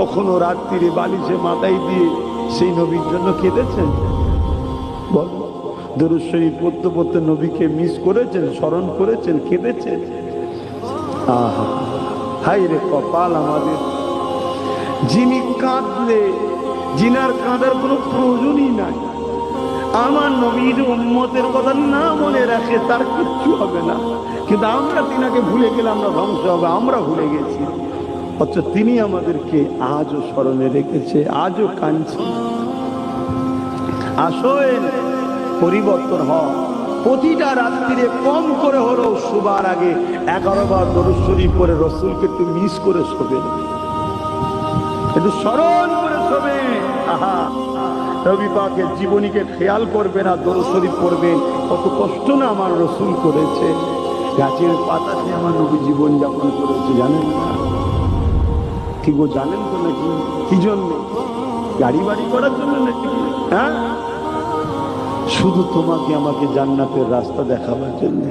কখনো রাত্রিরে বালিশে মাথায় দিয়ে সেই নবীর জন্য কেঁদেছেন? বল, দরুদ শরীফ পড়তে পড়তে নবীকে মিস করেছেন, স্মরণ করেছেন, কেঁদেছেন? আহা, হাই রে কপাল আমাদের, যিনি কাঁদলে, যিনার কাঁদার কোনো প্রয়োজনই নাই। আমার নবীর উম্মতের কথা না মনে রাখে তার কিচ্ছু হবে না, কিন্তু আমরা তিনাকে ভুলে গেলে আমরা ধ্বংস হবে। আমরা ভুলে গেছি, অথচ তিনি আমাদেরকে আজও স্মরণে রেখেছে, আজও কাঁদছে। আসেন, পরিবর্তন হয়। প্রতিটা রাত্রিরে কম করে হলেও শোবার আগে 11 বার দরুদ শরীফ পড়ে রসুলকে একটু মিস করে শোবেন, একটু স্মরণ করে শোবেন। আহা, নবী পাকের জীবনীকে খেয়াল করবেন আর দরুদ শরীফ পড়বেন। কত কষ্ট না আমার রসুল করেছে, গাছের পাতাতে আমার নবী জীবন যাপন করেছে, জানেন না? কি গো, জানেন তো নাকি? কি জন্য? গাড়ি বাড়ি করার জন্য নাকি? হ্যাঁ, শুধু তোমাকে আমাকে জান্নাতের রাস্তা দেখাবার জন্য।